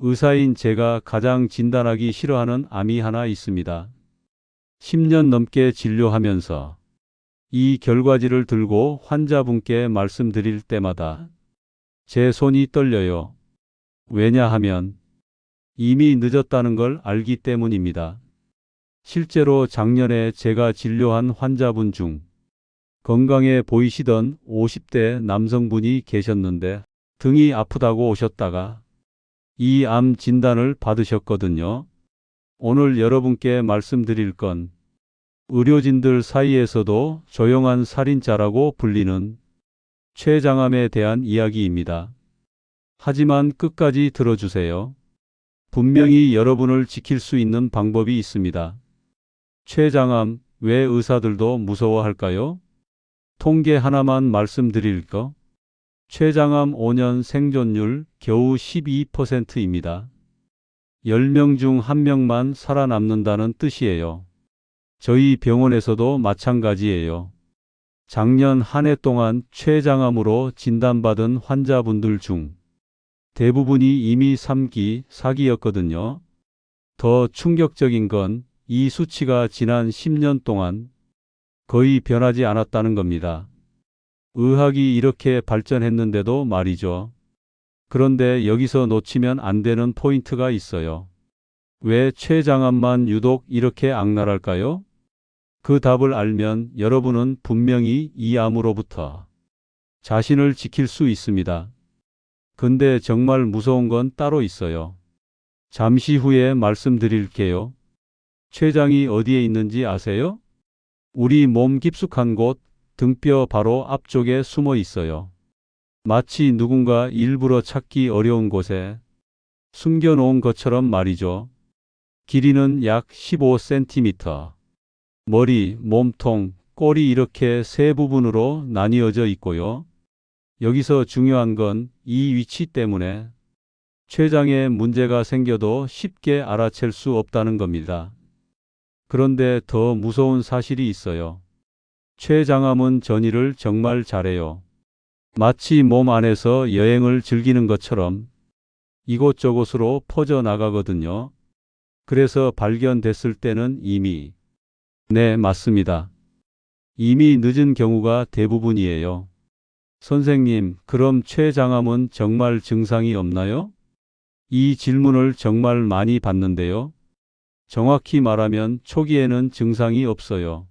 의사인 제가 가장 진단하기 싫어하는 암이 하나 있습니다. 10년 넘게 진료하면서 이 결과지를 들고 환자분께 말씀드릴 때마다 제 손이 떨려요. 왜냐하면 이미 늦었다는 걸 알기 때문입니다. 실제로 작년에 제가 진료한 환자분 중 건강해 보이시던 50대 남성분이 계셨는데 등이 아프다고 오셨다가 이 암 진단을 받으셨거든요. 오늘 여러분께 말씀드릴 건 의료진들 사이에서도 조용한 살인자라고 불리는 췌장암에 대한 이야기입니다. 하지만 끝까지 들어주세요. 분명히 여러분을 지킬 수 있는 방법이 있습니다. 췌장암, 왜 의사들도 무서워할까요? 통계 하나만 말씀드릴까? 췌장암 5년 생존율 겨우 12%입니다. 10명 중 1명만 살아남는다는 뜻이에요. 저희 병원에서도 마찬가지예요. 작년 한 해 동안 췌장암으로 진단받은 환자분들 중 대부분이 이미 3기, 4기였거든요. 더 충격적인 건 이 수치가 지난 10년 동안 거의 변하지 않았다는 겁니다. 의학이 이렇게 발전했는데도 말이죠. 그런데 여기서 놓치면 안 되는 포인트가 있어요. 왜 췌장암만 유독 이렇게 악랄할까요? 그 답을 알면 여러분은 분명히 이 암으로부터 자신을 지킬 수 있습니다. 근데 정말 무서운 건 따로 있어요. 잠시 후에 말씀드릴게요. 췌장이 어디에 있는지 아세요? 우리 몸 깊숙한 곳, 등뼈 바로 앞쪽에 숨어 있어요. 마치 누군가 일부러 찾기 어려운 곳에 숨겨놓은 것처럼 말이죠. 길이는 약 15cm. 머리, 몸통, 꼬리 이렇게 세 부분으로 나뉘어져 있고요. 여기서 중요한 건 이 위치 때문에 췌장에 문제가 생겨도 쉽게 알아챌 수 없다는 겁니다. 그런데 더 무서운 사실이 있어요. 췌장암은 전이를 정말 잘해요. 마치 몸 안에서 여행을 즐기는 것처럼 이곳저곳으로 퍼져나가거든요. 그래서 발견됐을 때는 이미 네, 맞습니다. 이미 늦은 경우가 대부분이에요. 선생님, 그럼 췌장암은 정말 증상이 없나요? 이 질문을 정말 많이 받는데요. 정확히 말하면 초기에는 증상이 없어요.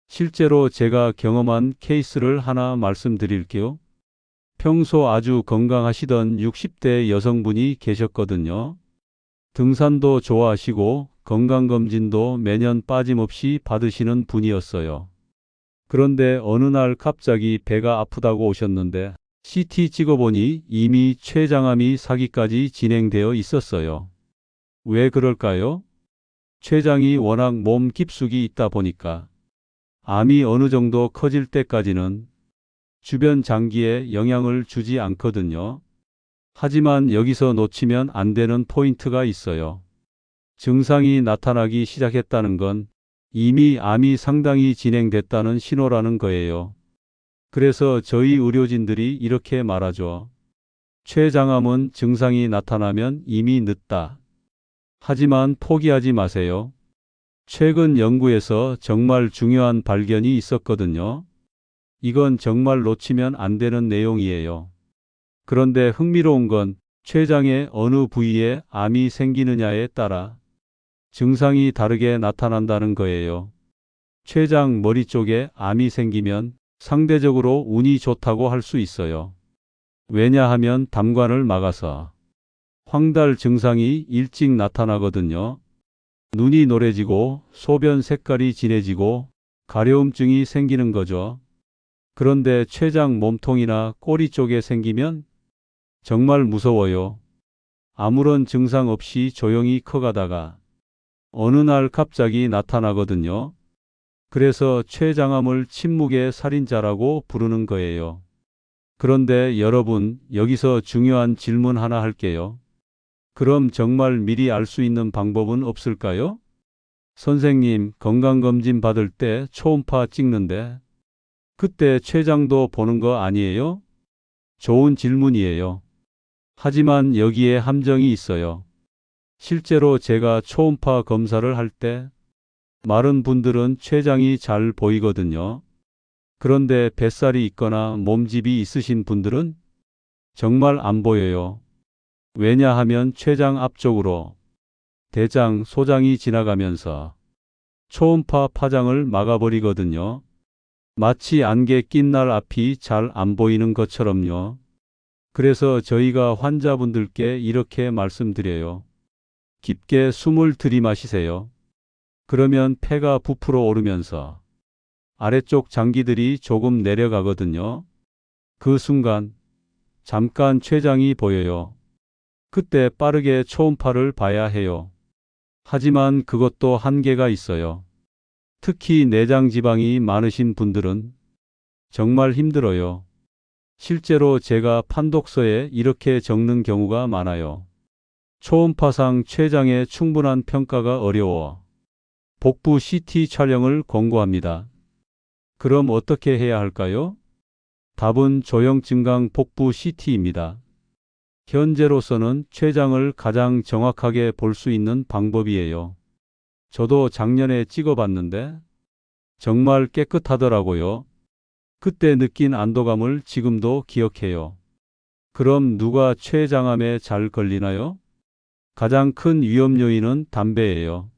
실제로 제가 경험한 케이스를 하나 말씀드릴게요. 평소 아주 건강하시던 60대 여성분이 계셨거든요. 등산도 좋아하시고 건강검진도 매년 빠짐없이 받으시는 분이었어요. 그런데 어느 날 갑자기 배가 아프다고 오셨는데 CT 찍어보니 이미 췌장암이 4기까지 진행되어 있었어요. 왜 그럴까요? 췌장이 워낙 몸 깊숙이 있다 보니까 암이 어느 정도 커질 때까지는 주변 장기에 영향을 주지 않거든요. 하지만 여기서 놓치면 안 되는 포인트가 있어요. 증상이 나타나기 시작했다는 건 이미 암이 상당히 진행됐다는 신호라는 거예요. 그래서 저희 의료진들이 이렇게 말하죠. 췌장암은 증상이 나타나면 이미 늦다. 하지만 포기하지 마세요. 최근 연구에서 정말 중요한 발견이 있었거든요. 이건 정말 놓치면 안 되는 내용이에요. 그런데 흥미로운 건 췌장의 어느 부위에 암이 생기느냐에 따라 증상이 다르게 나타난다는 거예요. 췌장 머리 쪽에 암이 생기면 상대적으로 운이 좋다고 할 수 있어요. 왜냐하면 담관을 막아서 황달 증상이 일찍 나타나거든요. 눈이 노래지고 소변 색깔이 진해지고 가려움증이 생기는 거죠. 그런데 췌장 몸통이나 꼬리 쪽에 생기면 정말 무서워요. 아무런 증상 없이 조용히 커가다가 어느 날 갑자기 나타나거든요. 그래서 췌장암을 침묵의 살인자라고 부르는 거예요. 그런데 여러분, 여기서 중요한 질문 하나 할게요. 그럼 정말 미리 알 수 있는 방법은 없을까요? 선생님, 건강검진 받을 때 초음파 찍는데 그때 췌장도 보는 거 아니에요? 좋은 질문이에요. 하지만 여기에 함정이 있어요. 실제로 제가 초음파 검사를 할 때 마른 분들은 췌장이 잘 보이거든요. 그런데 뱃살이 있거나 몸집이 있으신 분들은 정말 안 보여요. 왜냐하면 췌장 앞쪽으로 대장, 소장이 지나가면서 초음파 파장을 막아버리거든요. 마치 안개 낀 날 앞이 잘 안 보이는 것처럼요. 그래서 저희가 환자분들께 이렇게 말씀드려요. 깊게 숨을 들이마시세요. 그러면 폐가 부풀어 오르면서 아래쪽 장기들이 조금 내려가거든요. 그 순간 잠깐 췌장이 보여요. 그때 빠르게 초음파를 봐야 해요. 하지만 그것도 한계가 있어요. 특히 내장 지방이 많으신 분들은 정말 힘들어요. 실제로 제가 판독서에 이렇게 적는 경우가 많아요. 초음파상 췌장의 충분한 평가가 어려워 복부 CT 촬영을 권고합니다. 그럼 어떻게 해야 할까요? 답은 조형 증강 복부 CT입니다. 현재로서는 췌장을 가장 정확하게 볼 수 있는 방법이에요. 저도 작년에 찍어봤는데 정말 깨끗하더라고요. 그때 느낀 안도감을 지금도 기억해요. 그럼 누가 췌장암에 잘 걸리나요? 가장 큰 위험 요인은 담배예요.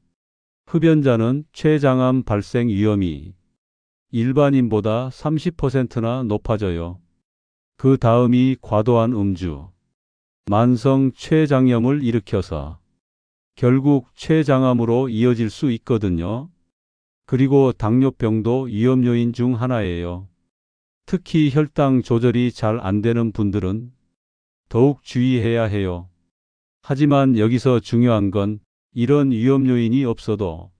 흡연자는 췌장암 발생 위험이 일반인보다 30%나 높아져요. 그 다음이 과도한 음주, 만성 췌장염을 일으켜서 결국 췌장암으로 이어질 수 있거든요. 그리고 당뇨병도 위험 요인 중 하나예요. 특히 혈당 조절이 잘 안 되는 분들은 더욱 주의해야 해요. 하지만 여기서 중요한 건 이런 위험 요인이 없어도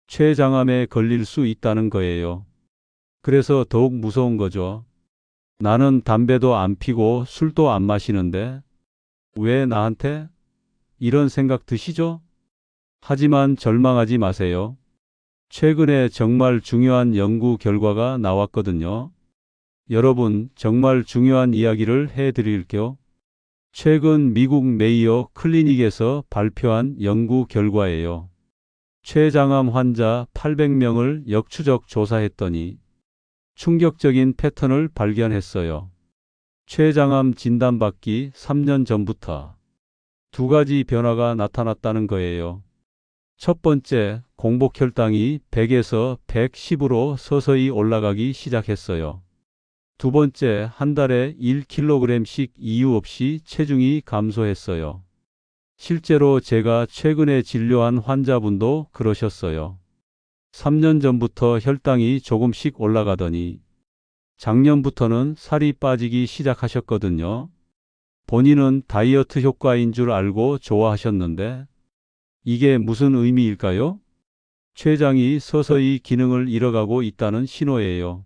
췌장암에 걸릴 수 있다는 거예요. 그래서 더욱 무서운 거죠. 나는 담배도 안 피고 술도 안 마시는데 왜 나한테? 이런 생각 드시죠? 하지만 절망하지 마세요. 최근에 정말 중요한 연구 결과가 나왔거든요. 여러분, 정말 중요한 이야기를 해드릴게요. 최근 미국 메이오 클리닉에서 발표한 연구 결과예요. 췌장암 환자 800명을 역추적 조사했더니 충격적인 패턴을 발견했어요. 췌장암 진단받기 3년 전부터 두 가지 변화가 나타났다는 거예요. 첫 번째, 공복 혈당이 100에서 110으로 서서히 올라가기 시작했어요. 두 번째, 한 달에 1kg씩 이유 없이 체중이 감소했어요. 실제로 제가 최근에 진료한 환자분도 그러셨어요. 3년 전부터 혈당이 조금씩 올라가더니 작년부터는 살이 빠지기 시작하셨거든요. 본인은 다이어트 효과인 줄 알고 좋아하셨는데 이게 무슨 의미일까요? 췌장이 서서히 기능을 잃어가고 있다는 신호예요.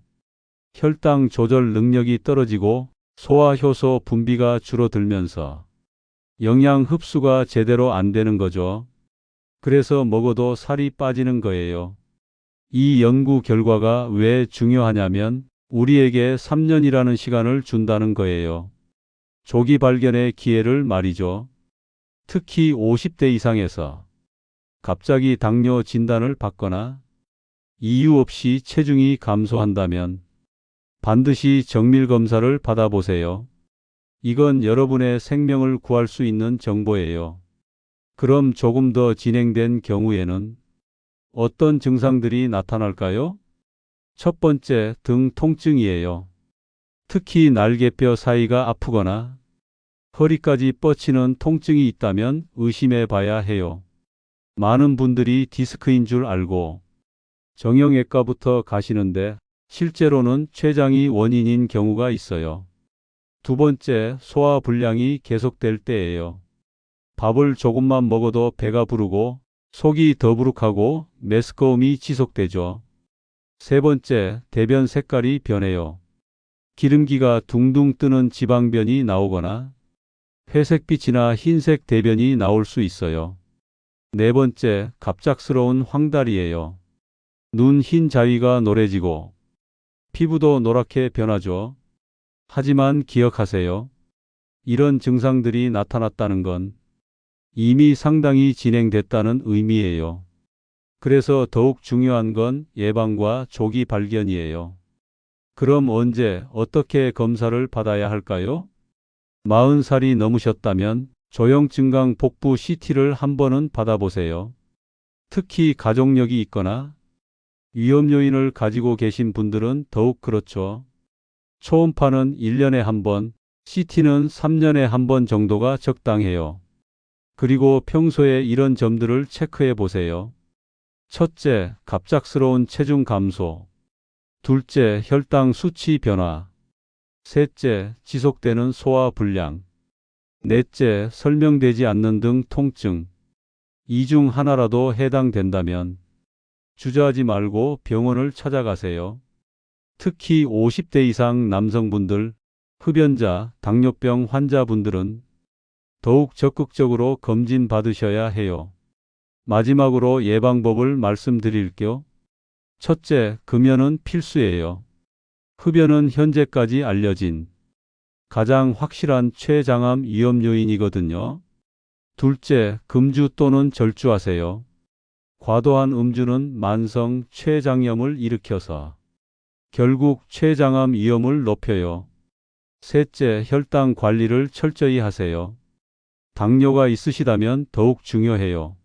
혈당 조절 능력이 떨어지고 소화효소 분비가 줄어들면서 영양 흡수가 제대로 안 되는 거죠. 그래서 먹어도 살이 빠지는 거예요. 이 연구 결과가 왜 중요하냐면 우리에게 3년이라는 시간을 준다는 거예요. 조기 발견의 기회를 말이죠. 특히 50대 이상에서 갑자기 당뇨 진단을 받거나 이유 없이 체중이 감소한다면 반드시 정밀 검사를 받아보세요. 이건 여러분의 생명을 구할 수 있는 정보예요. 그럼 조금 더 진행된 경우에는 어떤 증상들이 나타날까요? 첫 번째, 등 통증이에요. 특히 날개뼈 사이가 아프거나 허리까지 뻗치는 통증이 있다면 의심해 봐야 해요. 많은 분들이 디스크인 줄 알고 정형외과부터 가시는데 실제로는 췌장이 원인인 경우가 있어요. 두 번째, 소화불량이 계속될 때예요. 밥을 조금만 먹어도 배가 부르고 속이 더부룩하고 메스꺼움이 지속되죠. 세 번째, 대변 색깔이 변해요. 기름기가 둥둥 뜨는 지방변이 나오거나 회색빛이나 흰색 대변이 나올 수 있어요. 네 번째, 갑작스러운 황달이에요. 눈 흰 자위가 노래지고 피부도 노랗게 변하죠. 하지만 기억하세요. 이런 증상들이 나타났다는 건 이미 상당히 진행됐다는 의미예요. 그래서 더욱 중요한 건 예방과 조기 발견이에요. 그럼 언제, 어떻게 검사를 받아야 할까요? 40살이 넘으셨다면 조형증강 복부 CT를 한 번은 받아보세요. 특히 가족력이 있거나 위험 요인을 가지고 계신 분들은 더욱 그렇죠. 초음파는 1년에 한 번, CT는 3년에 한 번 정도가 적당해요. 그리고 평소에 이런 점들을 체크해 보세요. 첫째, 갑작스러운 체중 감소. 둘째, 혈당 수치 변화. 셋째, 지속되는 소화 불량. 넷째, 설명되지 않는 등 통증. 이 중 하나라도 해당된다면 주저하지 말고 병원을 찾아가세요. 특히 50대 이상 남성분들, 흡연자, 당뇨병 환자분들은 더욱 적극적으로 검진 받으셔야 해요. 마지막으로 예방법을 말씀드릴게요. 첫째, 금연은 필수예요. 흡연은 현재까지 알려진 가장 확실한 췌장암 위험 요인이거든요. 둘째, 금주 또는 절주하세요. 과도한 음주는 만성 췌장염을 일으켜서 결국 췌장암 위험을 높여요. 셋째, 혈당 관리를 철저히 하세요. 당뇨가 있으시다면 더욱 중요해요.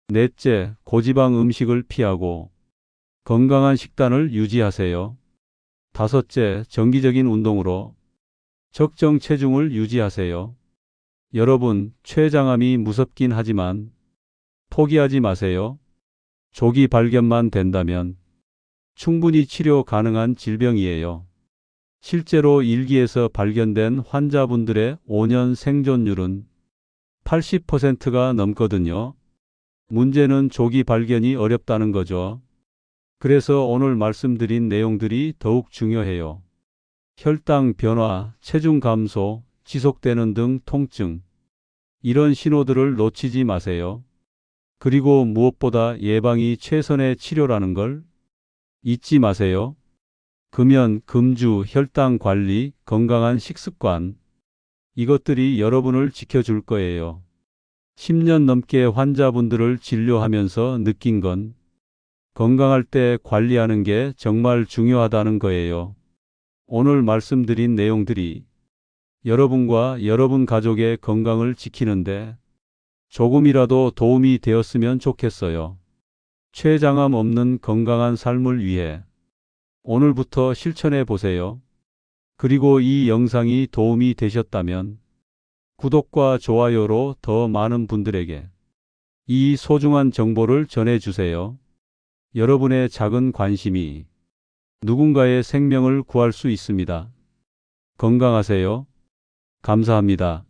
넷째, 고지방 음식을 피하고 건강한 식단을 유지하세요. 다섯째, 정기적인 운동으로 적정 체중을 유지하세요. 여러분, 췌장암이 무섭긴 하지만 포기하지 마세요. 조기 발견만 된다면 충분히 치료 가능한 질병이에요. 실제로 일기에서 발견된 환자분들의 5년 생존율은 80%가 넘거든요. 문제는 조기 발견이 어렵다는 거죠. 그래서 오늘 말씀드린 내용들이 더욱 중요해요. 혈당 변화, 체중 감소, 지속되는 등 통증. 이런 신호들을 놓치지 마세요. 그리고 무엇보다 예방이 최선의 치료라는 걸 잊지 마세요. 금연, 금주, 혈당 관리, 건강한 식습관. 이것들이 여러분을 지켜줄 거예요. 10년 넘게 환자분들을 진료하면서 느낀 건 건강할 때 관리하는 게 정말 중요하다는 거예요. 오늘 말씀드린 내용들이 여러분과 여러분 가족의 건강을 지키는데 조금이라도 도움이 되었으면 좋겠어요. 췌장암 없는 건강한 삶을 위해 오늘부터 실천해 보세요. 그리고 이 영상이 도움이 되셨다면 구독과 좋아요로 더 많은 분들에게 이 소중한 정보를 전해주세요. 여러분의 작은 관심이 누군가의 생명을 구할 수 있습니다. 건강하세요. 감사합니다.